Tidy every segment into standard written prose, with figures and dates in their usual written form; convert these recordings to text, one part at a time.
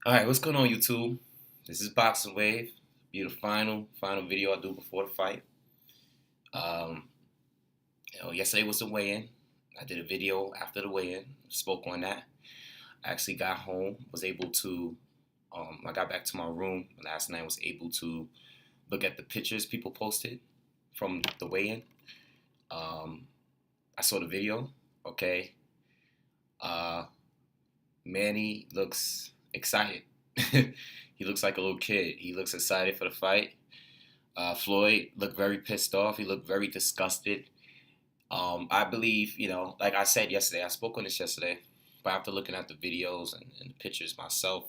All right, what's going on, YouTube? This is Boxingwave. Be the final video I do before the fight. Um, Yesterday was the weigh-in. I did a video after the weigh-in. Spoke on that. I actually got home. Was able to. I got back to my room last night. Was able to look at the pictures people posted from the weigh-in. Um, I saw the video. Okay. Uh, Manny looks excited. He looks like a little kid. He looks excited for the fight. Floyd looked very pissed off. He looked very disgusted. I believe, like I said yesterday, I spoke on this yesterday, but after looking at the videos and the pictures myself,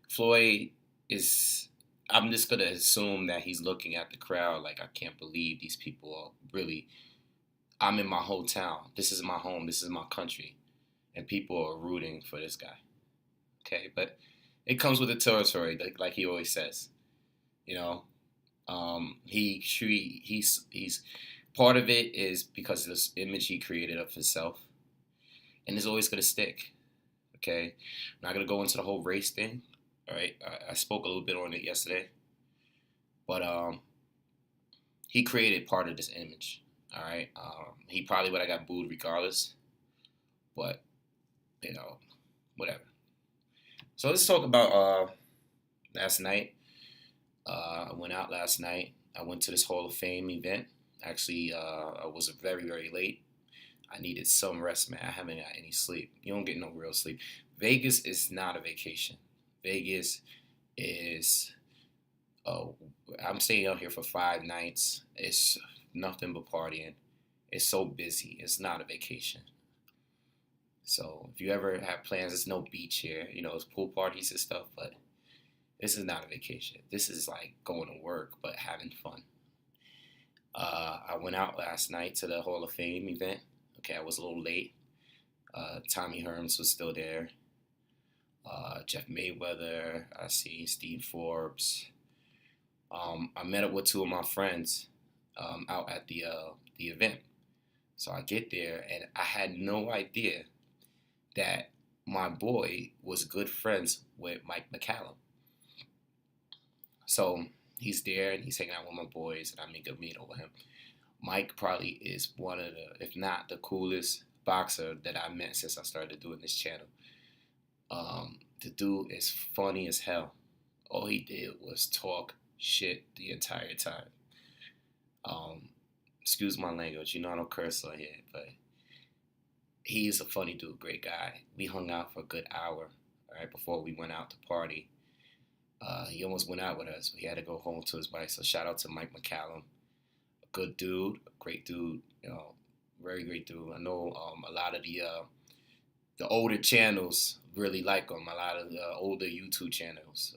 Floyd is, I'm just going to assume that he's looking at the crowd like, I can't believe these people are really, I'm in my hometown. This is my home. This is my country. And people are rooting for this guy. Okay, but it comes with the territory, like he always says. You know, he's part of it is because of this image he created of himself, and it's always gonna stick. Okay, I'm not gonna go into the whole race thing. All right, I spoke a little bit on it yesterday, but he created part of this image. All right, he probably would have got booed regardless, but whatever. So let's talk about last night. I went out last night. I went to this Hall of Fame event. Actually, I was very, very late. I needed some rest, man. I haven't got any sleep. You don't get no real sleep. Vegas is not a vacation. Vegas is, oh, I'm staying out here for 5 nights. It's nothing but partying. It's so busy. It's not a vacation. So if you ever have plans, there's no beach here. It's pool parties and stuff, but this is not a vacation. This is like going to work, but having fun. I went out last night to the Hall of Fame event. Okay, I was a little late. Tommy Hearns was still there. Jeff Mayweather. I see Steve Forbes. I met up with two of my friends out at the event. So I get there, and I had no idea that my boy was good friends with Mike Macallum. So he's there and he's hanging out with my boys, and I make a meet over him. Mike probably is one of the, if not the coolest boxer that I met since I started doing this channel. The dude is funny as hell. All he did was talk shit the entire time. Excuse my language, I don't curse on here, but he's a funny dude, great guy. We hung out for a good hour, right, before we went out to party. He almost went out with us, but he had to go home to his wife. So shout out to Mike Macallum, a good dude, a great dude, very great dude. I know a lot of the older channels really like him. A lot of the older YouTube channels,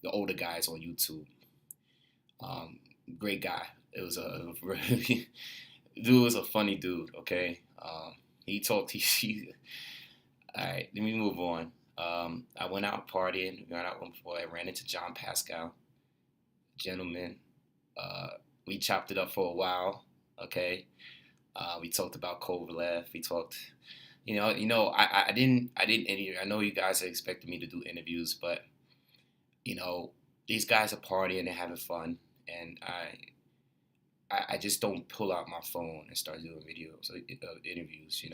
the older guys on YouTube. Great guy. It was a really, dude was a funny dude. Okay, he talked. All right, let me move on. I went out partying. We went out one before. I ran into John Pascal, gentleman. We chopped it up for a while. Okay. We talked about Kovalev. We talked. I didn't interview. I know you guys are expecting me to do interviews, but these guys are partying and having fun, and I just don't pull out my phone and start doing videos, interviews.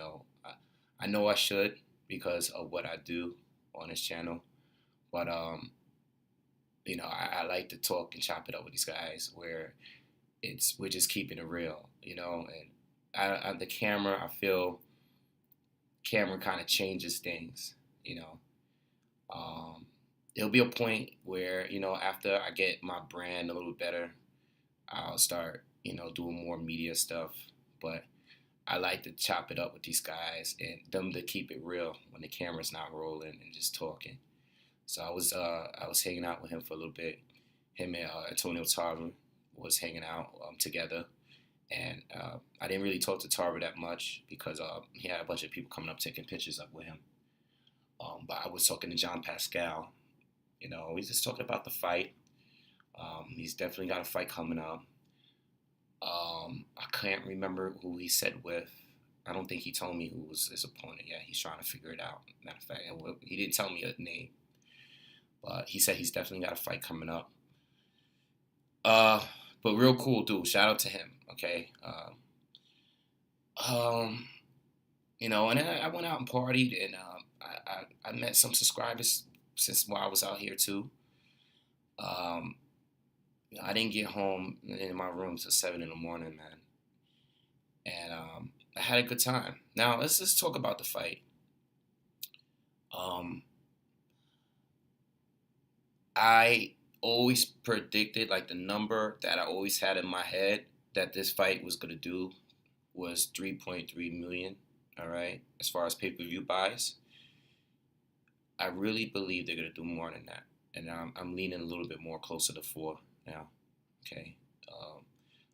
I know I should because of what I do on this channel, but I like to talk and chop it up with these guys where we're just keeping it real, and the camera, I feel camera kind of changes things. There'll be a point where after I get my brand a little better, I'll start doing more media stuff, but I like to chop it up with these guys and them to keep it real when the camera's not rolling and just talking. So I was hanging out with him for a little bit. Him and Antonio Tarver was hanging out together, and I didn't really talk to Tarver that much because he had a bunch of people coming up taking pictures up with him. But I was talking to John Pascal. We just talking about the fight. He's definitely got a fight coming up. I can't remember who he said with. I don't think he told me who was his opponent yet. He's trying to figure it out. Matter of fact, he didn't tell me a name. But he said he's definitely got a fight coming up. Uh, but real cool dude. Shout out to him. Okay. Um, and then I went out and partied, and I met some subscribers since while I was out here too. Um, I didn't get home in my room till 7 in the morning, man, and I had a good time. Now let's talk about the fight. Um, I always predicted, like, the number that I always had in my head that this fight was gonna do was 3.3 million. All right, as far as pay-per-view buys, I really believe they're gonna do more than that, and I'm leaning a little bit more closer to four now. Okay,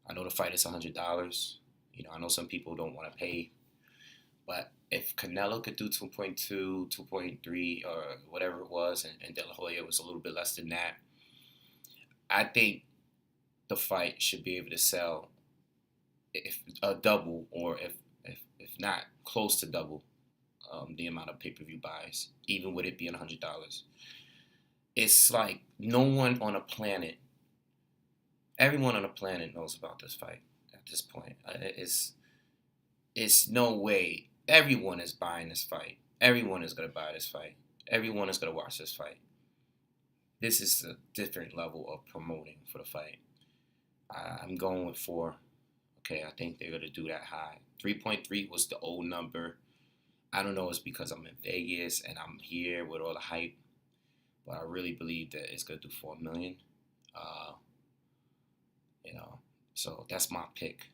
I know the fight is $100. I know some people don't want to pay, but if Canelo could do 2.2, 2.3, or whatever it was, and De La Hoya was a little bit less than that, I think the fight should be able to sell if a double, or if not close to double, the amount of pay-per-view buys, even with it being $100. It's like no one on a planet, everyone on the planet knows about this fight at this point. It's no way everyone is buying this fight. Everyone is gonna buy this fight. Everyone is gonna watch this fight. This is a different level of promoting for the fight. I'm going with four. Okay, I think they're gonna do that high. 3.3 was the old number. I don't know. It's because I'm in Vegas and I'm here with all the hype, but I really believe that it's gonna do 4 million. Uh, so that's my pick.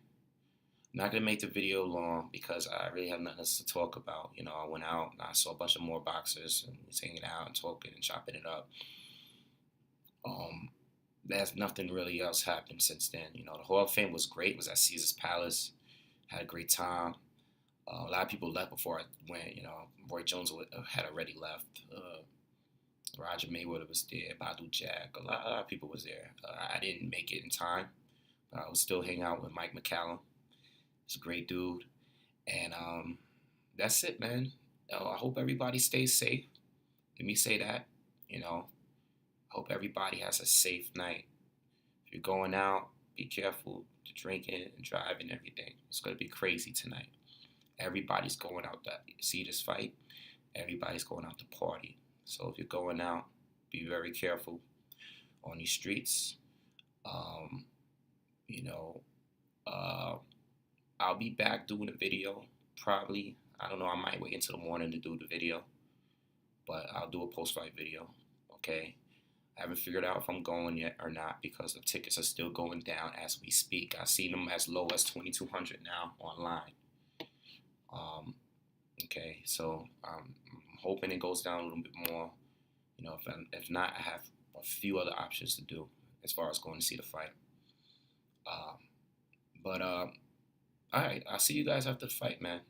I'm not gonna make the video long because I really have nothing else to talk about. I went out and I saw a bunch of more boxers and was hanging out and talking and chopping it up. There's nothing really else happened since then. The Hall of Fame was great. It was at Caesar's Palace. Had a great time. A lot of people left before I went. Roy Jones had already left. Roger Mayweather was there. Badu Jack. A lot of people was there. I didn't make it in time, but I was still hanging out with Mike Macallum. He's a great dude. And that's it, man. I hope everybody stays safe. Let me say that. I hope everybody has a safe night. If you're going out, be careful to drinking and driving and everything. It's going to be crazy tonight. Everybody's going out to see this fight. Everybody's going out to party. So if you're going out, be very careful on these streets. Um, you know, uh, I'll be back doing a video probably. I don't know. I might wait until the morning to do the video, but I'll do a post-fight video. Okay. I haven't figured out if I'm going yet or not because the tickets are still going down as we speak. I've seen them as low as 2,200 now online. Okay, so I'm hoping it goes down a little bit more. If not, I have a few other options to do as far as going to see the fight. But all right, I'll see you guys after the fight, man.